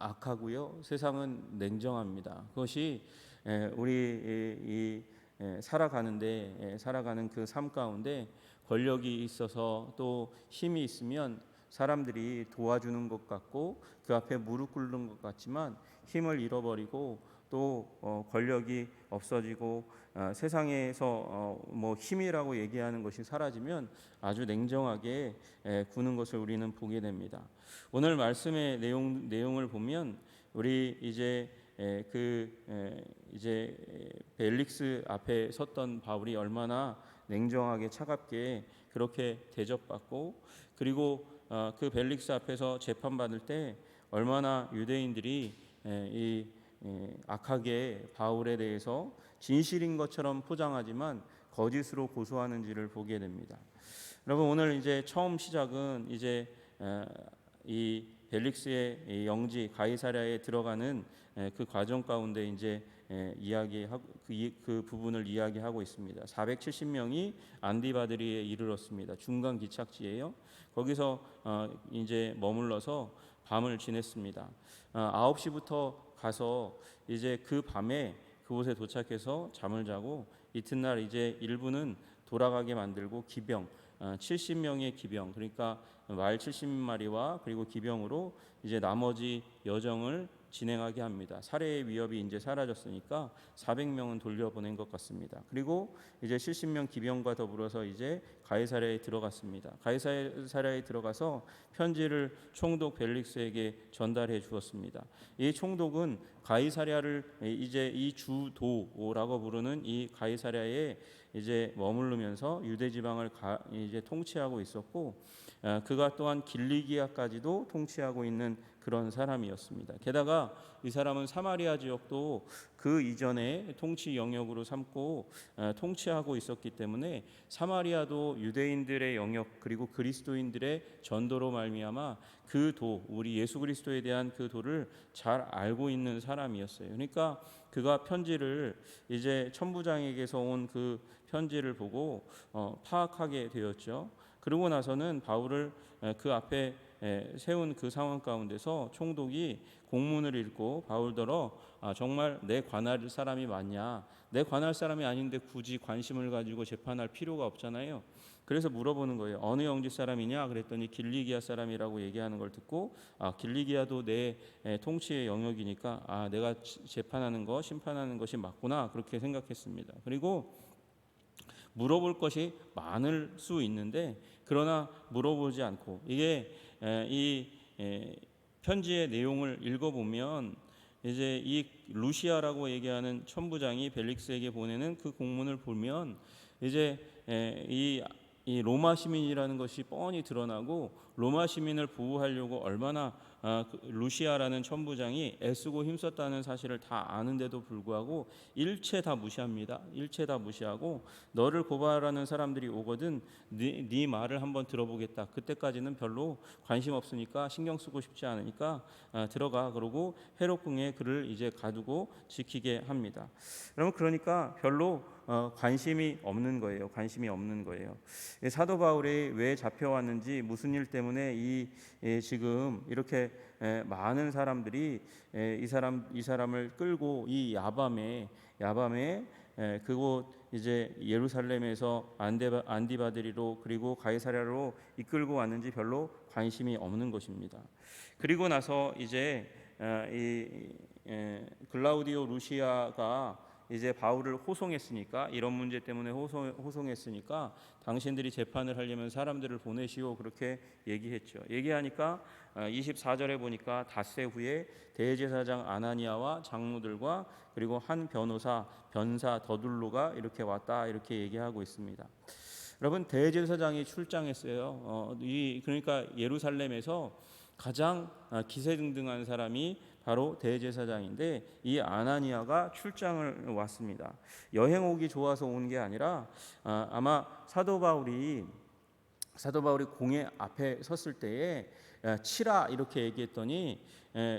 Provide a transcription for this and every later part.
악하고요. 세상은 냉정합니다. 그것이 우리 살아가는 그 삶 가운데 권력이 있어서 또 힘이 있으면 사람들이 도와주는 것 같고 그 앞에 무릎 꿇는 것 같지만 힘을 잃어버리고 또 권력이 없어지고 세상에서 뭐 힘이라고 얘기하는 것이 사라지면 아주 냉정하게 구는 것을 우리는 보게 됩니다. 오늘 말씀의 내용을 보면 우리 이제 벨릭스 앞에 섰던 바울이 얼마나 냉정하게 차갑게 그렇게 대접받고 그리고 그 벨릭스 앞에서 재판받을 때 얼마나 유대인들이 이 악하게 바울에 대해서 진실인 것처럼 포장하지만 거짓으로 고소하는지를 보게 됩니다. 여러분 오늘 이제 처음 시작은 이제 이 벨릭스의 영지 가이사랴에 들어가는 그 과정 가운데 이제 이야기하고 그 부분을 이야기하고 있습니다. 470명이 안디바드리에 이르렀습니다. 중간 기착지예요. 거기서 이제 머물러서 밤을 지냈습니다. 9시부터 가서 이제 그 밤에 그곳에 도착해서 잠을 자고 이튿날 이제 일부는 돌아가게 만들고 기병 70명의 기병 그러니까 말 70마리와 그리고 기병으로 이제 나머지 여정을 진행하게 합니다. 살해의 위협이 이제 사라졌으니까 400명은 돌려보낸 것 같습니다. 그리고 이제 70명 기병과 더불어서 이제 가이사랴에 들어갔습니다. 가이사랴에 들어가서 편지를 총독 벨릭스에게 전달해 주었습니다. 이 총독은 가이사랴를 이제 이 주도라고 부르는 이 가이사랴에 이제 머무르면서 유대 지방을 이제 통치하고 있었고 그가 또한 길리기아까지도 통치하고 있는 그런 사람이었습니다. 게다가 이 사람은 사마리아 지역도 그 이전에 통치 영역으로 삼고 통치하고 있었기 때문에 사마리아도 유대인들의 영역 그리고 그리스도인들의 전도로 말미암아 그 도 우리 예수 그리스도에 대한 그 도를 잘 알고 있는 사람이었어요. 그러니까 그가 편지를 이제 천부장에게서 온 그 편지를 보고 파악하게 되었죠. 그러고 나서는 바울을 그 앞에 세운 그 상황 가운데서 총독이 공문을 읽고 바울더러 정말 내 관할 사람이 맞냐? 내 관할 사람이 아닌데 굳이 관심을 가지고 재판할 필요가 없잖아요. 그래서 물어보는 거예요. 어느 영지 사람이냐? 그랬더니 길리기아 사람이라고 얘기하는 걸 듣고 길리기아도 내 통치의 영역이니까 내가 재판하는 거 심판하는 것이 맞구나 그렇게 생각했습니다. 그리고 물어볼 것이 많을 수 있는데 그러나 물어보지 않고 이게 이 편지의 내용을 읽어보면 이제 이 루시아라고 얘기하는 천부장이 벨릭스에게 보내는 그 공문을 보면 이제 이 로마 시민이라는 것이 뻔히 드러나고 로마 시민을 보호하려고 얼마나 루시아라는 천부장이 애쓰고 힘썼다는 사실을 다 아는데도 불구하고 일체 다 무시합니다. 일체 다 무시하고 너를 고발하는 사람들이 오거든 네 말을 한번 들어보겠다. 그때까지는 별로 관심 없으니까 신경 쓰고 싶지 않으니까 들어가 그러고 헤롯궁에 그를 이제 가두고 지키게 합니다. 여러분 그러니까 별로 관심이 없는 거예요. 관심이 없는 거예요. 사도 바울이 왜 잡혀왔는지 무슨 일 때문에 지금 이렇게 많은 사람들이 이 사람을 끌고 이 야밤에 그곳 이제 예루살렘에서 안디바드리로 그리고 가이사랴로 이끌고 왔는지 별로 관심이 없는 것입니다. 그리고 나서 이제 글라우디오 루시아가 이제 바울을 호송했으니까 이런 문제 때문에 호송했으니까 당신들이 재판을 하려면 사람들을 보내시오 그렇게 얘기했죠. 얘기하니까 24절에 보니까 닷새 후에 대제사장 아나니아와 장로들과 그리고 한 변사 더둘로가 이렇게 왔다 이렇게 얘기하고 있습니다. 여러분 대제사장이 출장했어요. 그러니까 예루살렘에서 가장 기세등등한 사람이 바로 대제사장인데 이 아나니아가 출장을 왔습니다. 여행 오기 좋아서 온 게 아니라 아마 사도 바울이 공회 앞에 섰을 때에 치라 이렇게 얘기했더니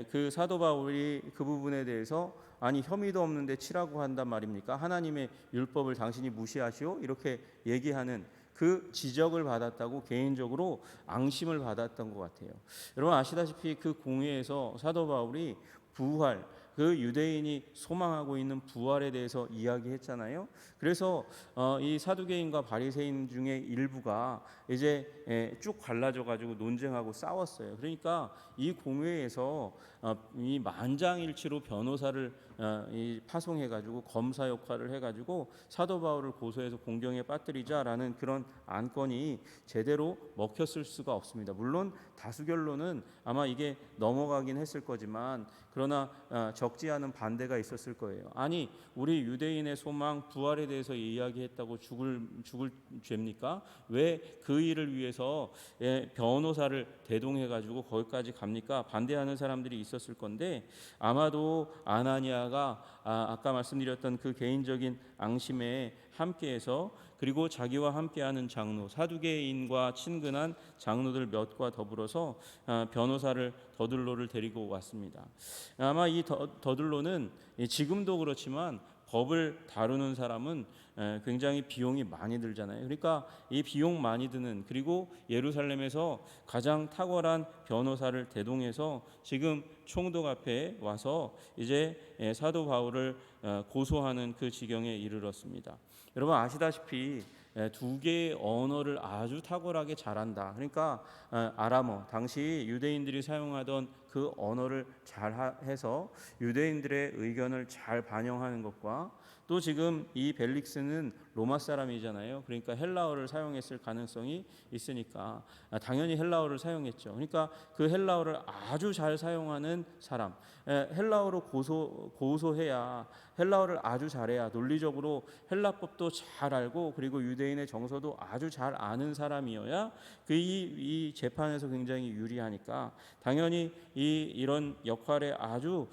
그 사도 바울이 그 부분에 대해서 아니 혐의도 없는데 치라고 한단 말입니까? 하나님의 율법을 당신이 무시하시오? 이렇게 얘기하는 그 지적을 받았다고 개인적으로 앙심을 받았던 것 같아요. 여러분 아시다시피 그 공회에서 사도 바울이 부활, 그 유대인이 소망하고 있는 부활에 대해서 이야기했잖아요. 그래서 이 사두개인과 바리새인 중에 일부가 이제 쭉 갈라져 가지고 논쟁하고 싸웠어요. 그러니까 이 공회에서 이 만장일치로 변호사를 파송해 가지고 검사 역할을 해 가지고 사도 바울을 고소해서 공경에 빠뜨리자라는 그런 안건이 제대로 먹혔을 수가 없습니다. 물론 다수결로는 아마 이게 넘어가긴 했을 거지만 그러나 적지 않은 반대가 있었을 거예요. 아니 우리 유대인의 소망 부활에 대해서 이야기했다고 죽을 죄입니까? 왜 그 일을 위해서 변호사를 대동해 가지고 거기까지 갑니까? 반대하는 사람들이 있었을 건데 아마도 아나니아가 아까 말씀드렸던 그 개인적인 앙심에 함께해서 그리고 자기와 함께하는 장로 사두개인과 친근한 장로들 몇과 더불어서 변호사를 더들로를 데리고 왔습니다. 아마 이 더들로는 지금도 그렇지만 법을 다루는 사람은 굉장히 비용이 많이 들잖아요. 그러니까 이 비용 많이 드는 그리고 예루살렘에서 가장 탁월한 변호사를 대동해서 지금 총독 앞에 와서 이제 사도 바울을 고소하는 그 지경에 이르렀습니다. 여러분 아시다시피 두 개의 언어를 아주 탁월하게 잘한다. 그러니까 아람어 당시 유대인들이 사용하던 그 언어를 잘 해서 유대인들의 의견을 잘 반영하는 것과 또 지금 이 벨릭스는 로마 사람이잖아요. 그러니까 헬라어를 사용했을 가능성이 있으니까 당연히 헬라어를 사용했죠. 그러니까 그 헬라어를 아주 잘 사용하는 사람, 헬라어로 고소해야 헬라어를 아주 잘해야 논리적으로 헬라법도 잘 알고 그리고 유대인의 정서도 아주 잘 아는 사람이어야 이 재판에서 굉장히 유리하니까 당연히 이런 역할에 아주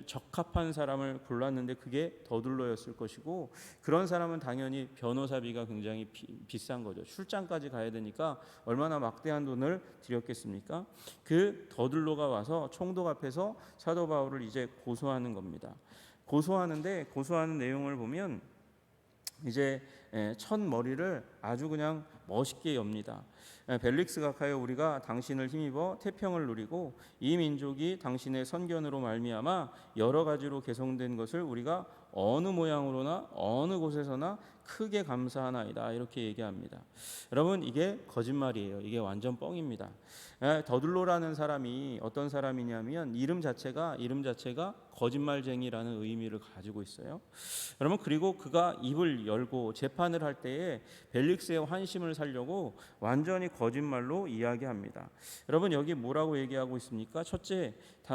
적합한 사람을 골랐는데 그게 더둘로였을 것이고 그런 사람은 당연히 변호사비가 굉장히 비싼 거죠. 출장까지 가야 되니까 얼마나 막대한 돈을 들였겠습니까? 그 더둘로가 와서 총독 앞에서 사도 바울을 이제 고소하는 겁니다. 고소하는 내용을 보면 이제 첫 머리를 아주 그냥 멋있게 엽니다. 벨릭스 각하여 우리가 당신을 힘입어 태평을 누리고 이 민족이 당신의 선견으로 말미암아 여러 가지로 개성된 것을 우리가 어느 모양으로나 어느 곳에서나 크게 감사하나이다 이렇게 얘기합니다. 여러분 이게 거짓말이에요. 이게 완전 뻥입니다. 더둘로라는 사람이 어떤 사람이냐면 이름 자체가 거짓말쟁이라는 의미를 가지고 있어요. 여러분 그리고 그가 입을 열고 재판을 할 때에 벨릭스의 환심을 살려고 완전히 거짓말로 이야기합니다. 여러분 여기 뭐라고 얘기하고 있습니까? 첫째,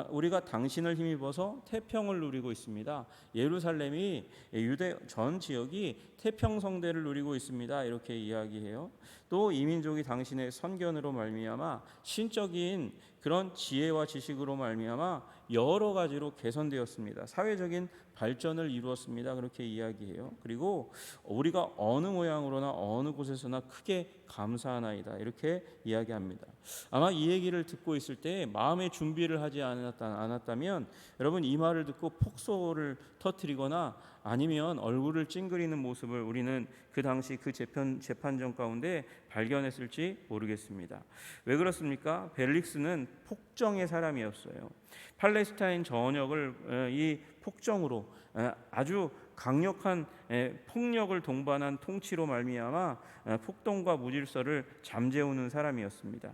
우리가 당신을 힘입어서 태평을 누리고 있습니다. 예루살렘이 유대 전 지역이 태평성대를 누리고 있습니다. 이렇게 이야기해요. 또 이민족이 당신의 선견으로 말미암아 신적인 그런 지혜와 지식으로 말미암아 여러 가지로 개선되었습니다. 사회적인 발전을 이루었습니다. 그렇게 이야기해요. 그리고 우리가 어느 모양으로나 어느 곳에서나 크게 감사하나이다. 이렇게 이야기합니다. 아마 이 얘기를 듣고 있을 때 마음의 준비를 하지 않았다면 여러분 이 말을 듣고 폭소를 터뜨리거나 아니면 얼굴을 찡그리는 모습을 우리는 그 당시 그 재판정 가운데 발견했을지 모르겠습니다. 왜 그렇습니까? 벨릭스는 폭정의 사람이었어요. 팔레스타인 전역을 이 폭정으로 아주 강력한 폭력을 동반한 통치로 말미암아 폭동과 무질서를 잠재우는 사람이었습니다.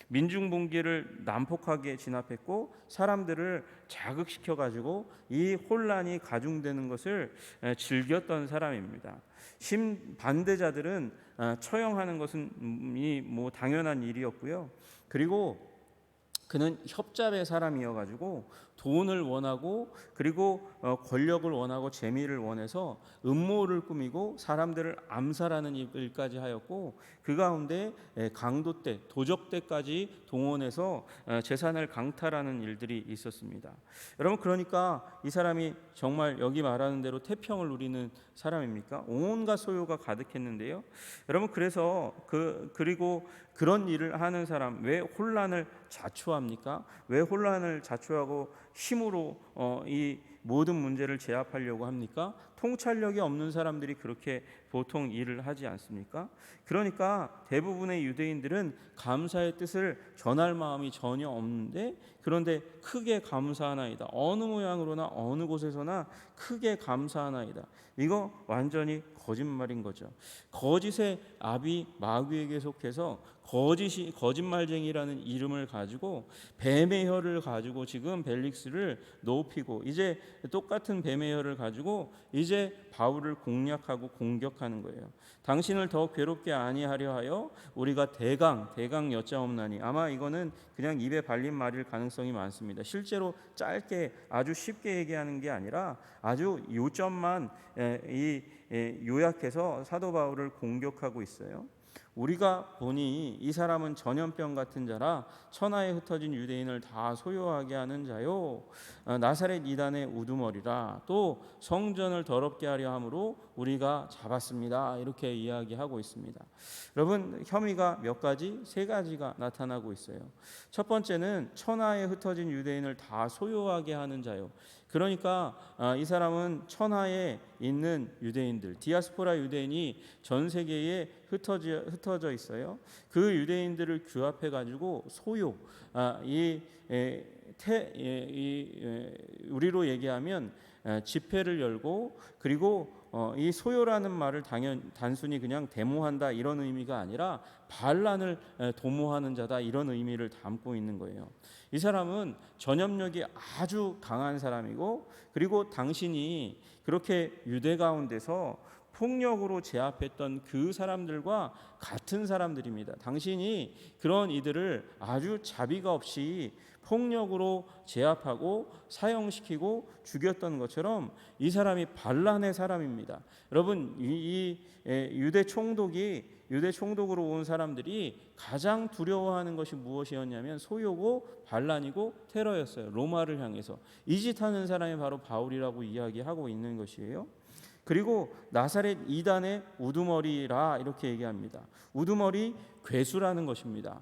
민중봉기를 난폭하게 진압했고 사람들을 자극시켜 가지고 이 혼란이 가중되는 것을 즐겼던 사람입니다. 반대자들은 처형하는 것은 당연한 일이었고요. 그리고 그는 협잡의 사람이어가지고 돈을 원하고 그리고 권력을 원하고 재미를 원해서 음모를 꾸미고 사람들을 암살하는 일까지 하였고 그 가운데 강도 때 도적 때까지 동원해서 재산을 강탈하는 일들이 있었습니다. 여러분 그러니까 이 사람이 정말 여기 말하는 대로 태평을 누리는 사람입니까? 온갖 소요가 가득했는데요. 여러분 그래서 그리고 그런 일을 하는 사람 왜 혼란을 자초합니까? 왜 혼란을 자초하고 힘으로 이 모든 문제를 제압하려고 합니까? 통찰력이 없는 사람들이 그렇게 보통 일을 하지 않습니까? 그러니까 대부분의 유대인들은 감사의 뜻을 전할 마음이 전혀 없는데, 그런데 크게 감사하나이다. 어느 모양으로나 어느 곳에서나 크게 감사하나이다. 이거 완전히 거짓말인 거죠. 거짓의 아비 마귀에게 속해서 거짓말쟁이라는 이름을 가지고 뱀의 혀를 가지고 지금 벨릭스를 높이고, 이제 똑같은 뱀의 혀를 가지고 이제 바울을 공략하고 공격하는 거예요. 당신을 더 괴롭게 아니하려 하여 우리가 대강 여짜옵나니. 아마 이거는 그냥 입에 발린 말일 가능성이 많습니다. 실제로 짧게 아주 쉽게 얘기하는 게 아니라 아주 요점만 요약해서 사도 바울을 공격하고 있어요. 우리가 보니 이 사람은 전염병 같은 자라 천하에 흩어진 유대인을 다 소요하게 하는 자요, 나사렛 이단의 우두머리라. 또 성전을 더럽게 하려 함으로 우리가 잡았습니다. 이렇게 이야기하고 있습니다. 여러분, 혐의가 몇 가지? 세 가지가 나타나고 있어요. 첫 번째는 천하에 흩어진 유대인을 다 소요하게 하는 자요. 그러니까 이 사람은 천하에 있는 유대인들, 디아스포라 유대인이 전 세계에 흩어져 있어요. 그 유대인들을 규합해 가지고 소요, 우리로 얘기하면 집회를 열고, 그리고 이 소요라는 말을 단순히 그냥 데모한다 이런 의미가 아니라 반란을 도모하는 자다 이런 의미를 담고 있는 거예요. 이 사람은 전염력이 아주 강한 사람이고, 그리고 당신이 그렇게 유대 가운데서 폭력으로 제압했던 그 사람들과 같은 사람들입니다. 당신이 그런 이들을 아주 자비가 없이 폭력으로 제압하고 사형시키고 죽였던 것처럼 이 사람이 반란의 사람입니다. 여러분, 이 유대 총독으로 온 사람들이 가장 두려워하는 것이 무엇이었냐면 소요고 반란이고 테러였어요. 로마를 향해서 이 짓 하는 사람이 바로 바울이라고 이야기하고 있는 것이에요. 그리고 나사렛 이단의 우두머리라 이렇게 얘기합니다. 우두머리, 괴수라는 것입니다.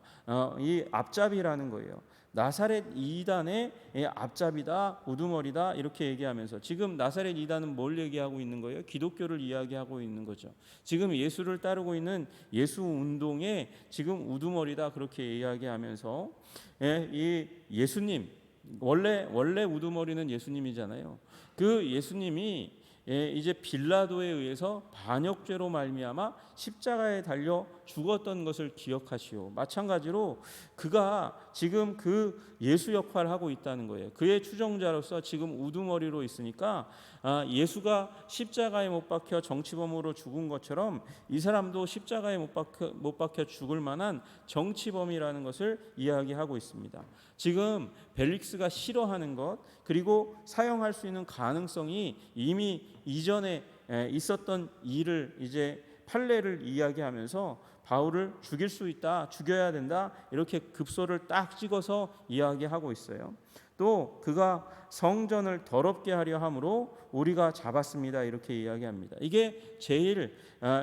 이 앞잡이라는 거예요. 나사렛 이단의 앞잡이다, 우두머리다 이렇게 얘기하면서 지금 나사렛 이단은 뭘 얘기하고 있는 거예요? 기독교를 이야기하고 있는 거죠. 지금 예수를 따르고 있는 예수 운동의 지금 우두머리다 그렇게 이야기하면서 이 예수님, 원래 우두머리는 예수님이잖아요. 그 예수님이 이제 빌라도에 의해서 반역죄로 말미암아 십자가에 달려 죽었던 것을 기억하시오. 마찬가지로 그가 지금 그 예수 역할을 하고 있다는 거예요. 그의 추종자로서 지금 우두머리로 있으니까 예수가 십자가에 못 박혀 정치범으로 죽은 것처럼 이 사람도 십자가에 못 박혀 죽을 만한 정치범이라는 것을 이야기하고 있습니다. 지금 벨릭스가 싫어하는 것, 그리고 사용할 수 있는 가능성이 이미 이전에 있었던 일을 이제 판례를 이야기하면서 바울을 죽일 수 있다, 죽여야 된다 이렇게 급소를 딱 찍어서 이야기하고 있어요. 또 그가 성전을 더럽게 하려 함으로 우리가 잡았습니다 이렇게 이야기합니다. 이게 제일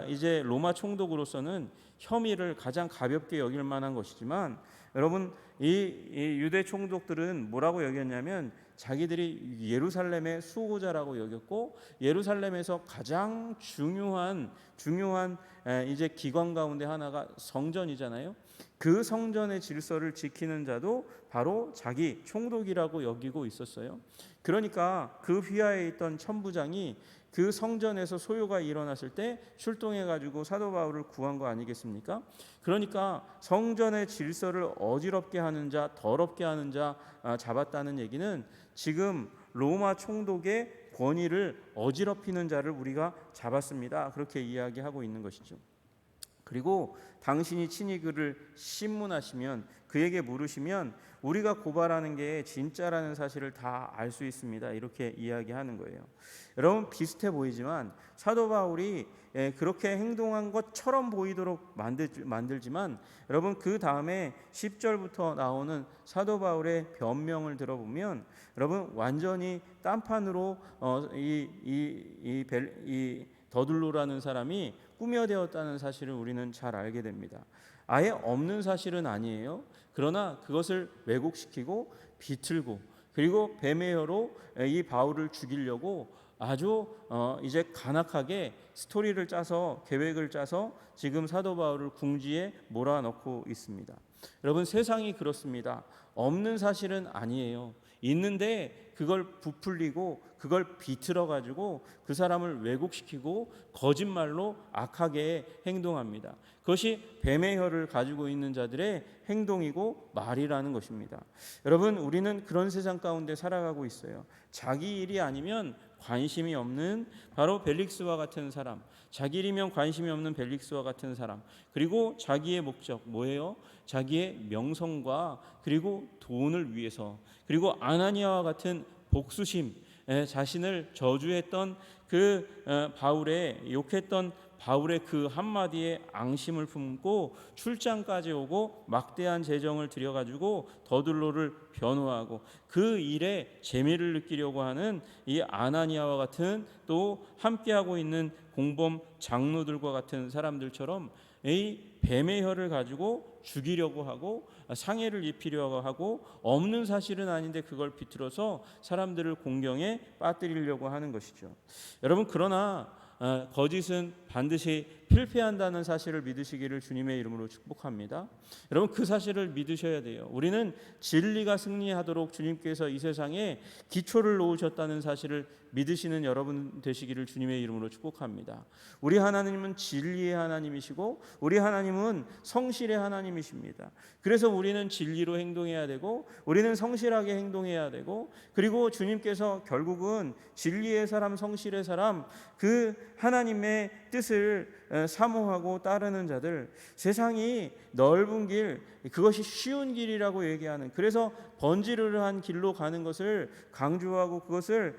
이제 로마 총독으로서는 혐의를 가장 가볍게 여길 만한 것이지만, 여러분 이 유대 총독들은 뭐라고 여겼냐면 자기들이 예루살렘의 수호자라고 여겼고, 예루살렘에서 가장 중요한 이제 기관 가운데 하나가 성전이잖아요. 그 성전의 질서를 지키는 자도 바로 자기 총독이라고 여기고 있었어요. 그러니까 그 휘하에 있던 천부장이 그 성전에서 소요가 일어났을 때 출동해 가지고 사도 바울을 구한 거 아니겠습니까? 그러니까 성전의 질서를 어지럽게 하는 자, 더럽게 하는 자 잡았다는 얘기는 지금 로마 총독의 권위를 어지럽히는 자를 우리가 잡았습니다. 그렇게 이야기하고 있는 것이죠. 그리고 당신이 친히 그를 신문하시면, 그에게 물으시면 우리가 고발하는 게 진짜라는 사실을 다 알 수 있습니다. 이렇게 이야기하는 거예요. 여러분, 비슷해 보이지만 사도 바울이 그렇게 행동한 것처럼 보이도록 만들지만, 여러분 그 다음에 10절부터 나오는 사도 바울의 변명을 들어보면 여러분 완전히 딴판으로 이 더둘로라는 사람이 꾸며대었다는 사실을 우리는 잘 알게 됩니다. 아예 없는 사실은 아니에요. 그러나 그것을 왜곡시키고 비틀고, 그리고 뱀의 혀로 이 바울을 죽이려고 아주 이제 간악하게 스토리를 짜서 계획을 짜서 지금 사도 바울을 궁지에 몰아넣고 있습니다. 여러분, 세상이 그렇습니다. 없는 사실은 아니에요. 있는데 그걸 부풀리고 그걸 비틀어 가지고 그 사람을 왜곡시키고 거짓말로 악하게 행동합니다. 그것이 뱀의 혀를 가지고 있는 자들의 행동이고 말이라는 것입니다. 여러분, 우리는 그런 세상 가운데 살아가고 있어요. 자기 일이 아니면 관심이 없는 바로 벨릭스와 같은 사람, 자기 일이면 관심이 없는 벨릭스와 같은 사람, 그리고 자기의 목적 뭐예요? 자기의 명성과 그리고 돈을 위해서, 그리고 아나니아와 같은 복수심, 자신을 저주했던 그 바울의 욕했던 바울의 그 한마디에 앙심을 품고 출장까지 오고 막대한 재정을 들여가지고 더들로를 변호하고 그 일에 재미를 느끼려고 하는 이 아나니아와 같은 또 함께하고 있는 공범 장로들과 같은 사람들처럼 이 뱀의 혀를 가지고 죽이려고 하고 상해를 입히려고 하고 없는 사실은 아닌데 그걸 비틀어서 사람들을 공경에 빠뜨리려고 하는 것이죠. 여러분, 그러나 거짓은 반드시 필패한다는 사실을 믿으시기를 주님의 이름으로 축복합니다. 여러분, 그 사실을 믿으셔야 돼요. 우리는 진리가 승리하도록 주님께서 이 세상에 기초를 놓으셨다는 사실을 믿으시는 여러분 되시기를 주님의 이름으로 축복합니다. 우리 하나님은 진리의 하나님이시고 우리 하나님은 성실의 하나님이십니다. 그래서 우리는 진리로 행동해야 되고 우리는 성실하게 행동해야 되고, 그리고 주님께서 결국은 진리의 사람, 성실의 사람, 그 하나님의 뜻을 사모하고 따르는 자들, 세상이 넓은 길, 그것이 쉬운 길이라고 얘기하는, 그래서 번지르르한 길로 가는 것을 강조하고 그것을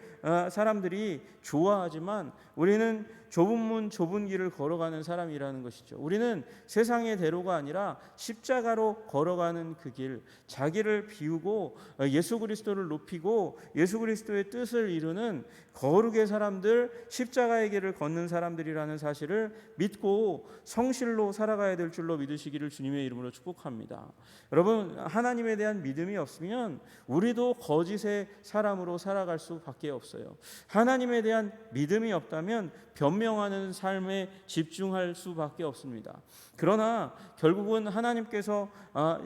사람들이 좋아하지만 우리는 좁은 문 좁은 길을 걸어가는 사람이라는 것이죠. 우리는 세상의 대로가 아니라 십자가로 걸어가는 그 길, 자기를 비우고 예수 그리스도를 높이고 예수 그리스도의 뜻을 이루는 거룩의 사람들, 십자가의 길을 걷는 사람들이라는 사실을 믿고 성실로 살아가야 될 줄로 믿으시기를 주님의 이름으로 축복합니다. 여러분, 하나님에 대한 믿음이 없으면 우리도 거짓의 사람으로 살아갈 수밖에 없어요. 하나님에 대한 믿음이 없다면 변명하는 삶에 집중할 수밖에 없습니다. 그러나 결국은 하나님께서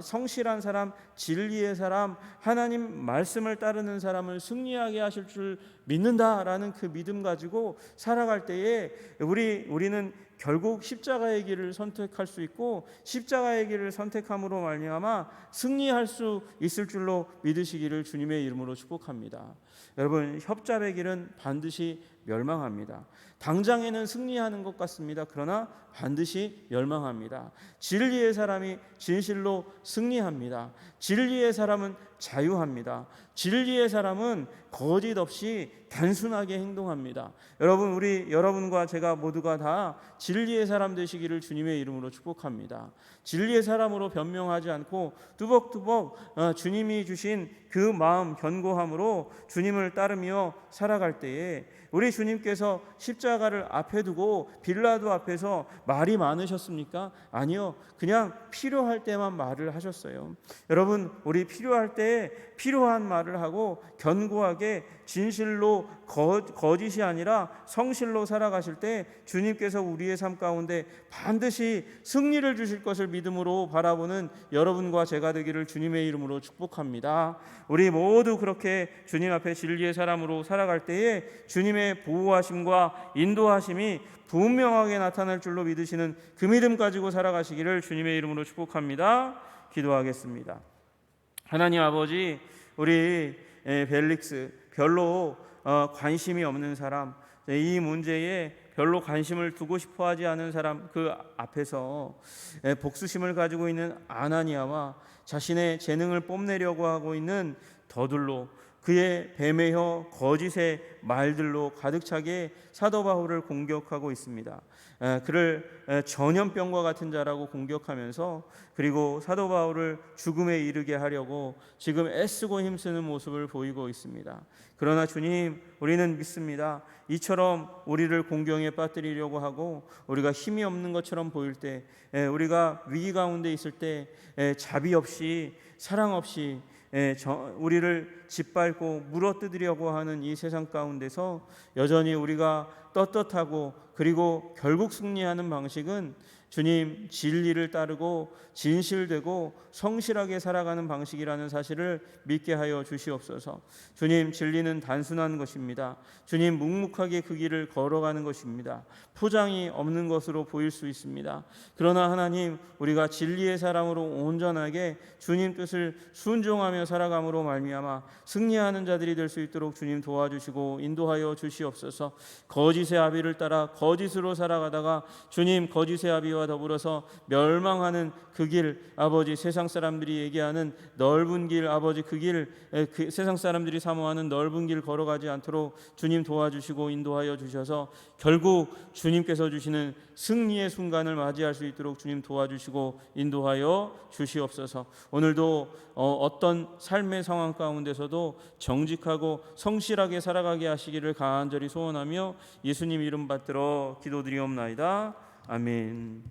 성실한 사람, 진리의 사람, 하나님 말씀을 따르는 사람을 승리하게 하실 줄 믿는다라는 그 믿음 가지고 살아갈 때에 우리는 결국 십자가의 길을 선택할 수 있고 십자가의 길을 선택함으로 말미암아 승리할 수 있을 줄로 믿으시기를 주님의 이름으로 축복합니다. 여러분, 협잡의 길은 반드시 멸망합니다. 당장에는 승리하는 것 같습니다. 그러나 반드시 멸망합니다. 진리의 사람이 진실로 승리합니다. 진리의 사람은 자유합니다. 진리의 사람은 거짓 없이 단순하게 행동합니다. 여러분과 제가 모두가 다 진리의 사람 되시기를 주님의 이름으로 축복합니다. 진리의 사람으로 변명하지 않고 뚜벅뚜벅 주님이 주신 그 마음 견고함으로 주님을 따르며 살아갈 때에 우리 주님께서 십자가를 앞에 두고 빌라도 앞에서 말이 많으셨습니까? 아니요. 그냥 필요할 때만 말을 하셨어요. 여러분, 우리 필요할 때 필요한 말을 하고 견고하게 진실로 거짓이 아니라 성실로 살아가실 때 주님께서 우리의 삶 가운데 반드시 승리를 주실 것을 믿음으로 바라보는 여러분과 제가 되기를 주님의 이름으로 축복합니다. 우리 모두 그렇게 주님 앞에 진리의 사람으로 살아갈 때에 주님의 보호하심과 인도하심이 분명하게 나타날 줄로 믿으시는 그 믿음 가지고 살아가시기를 주님의 이름으로 축복합니다. 기도하겠습니다. 하나님 아버지, 우리 벨릭스, 별로 관심이 없는 사람, 이 문제에 별로 관심을 두고 싶어 하지 않은 사람, 그 앞에서 복수심을 가지고 있는 아나니아와 자신의 재능을 뽐내려고 하고 있는 더들로, 그의 뱀의 혀 거짓의 말들로 가득 차게 사도 바울을 공격하고 있습니다. 그를 전염병과 같은 자라고 공격하면서, 그리고 사도 바울을 죽음에 이르게 하려고 지금 애쓰고 힘쓰는 모습을 보이고 있습니다. 그러나 주님, 우리는 믿습니다. 이처럼 우리를 공경에 빠뜨리려고 하고 우리가 힘이 없는 것처럼 보일 때, 우리가 위기 가운데 있을 때 자비 없이 사랑 없이 우리를 짓밟고 물어뜯으려고 하는 이 세상 가운데서 여전히 우리가 떳떳하고 그리고 결국 승리하는 방식은 주님 진리를 따르고 진실되고 성실하게 살아가는 방식이라는 사실을 믿게 하여 주시옵소서. 주님, 진리는 단순한 것입니다. 주님, 묵묵하게 그 길을 걸어가는 것입니다. 포장이 없는 것으로 보일 수 있습니다. 그러나 하나님, 우리가 진리의 사람으로 온전하게 주님 뜻을 순종하며 살아감으로 말미암아 승리하는 자들이 될 수 있도록 주님 도와주시고 인도하여 주시옵소서. 거짓의 아비를 따라 거짓으로 살아가다가 주님, 거짓의 아비와 더불어서 멸망하는 그 길, 아버지, 세상 사람들이 얘기하는 넓은 길, 아버지, 그 길, 세상 사람들이 사모하는 넓은 길 걸어가지 않도록 주님 도와주시고 인도하여 주셔서 결국 주님께서 주시는 승리의 순간을 맞이할 수 있도록 주님 도와주시고 인도하여 주시옵소서. 오늘도 어떤 삶의 상황 가운데서도 정직하고 성실하게 살아가게 하시기를 간절히 소원하며 예수님 이름 받들어 기도드리옵나이다. 아멘.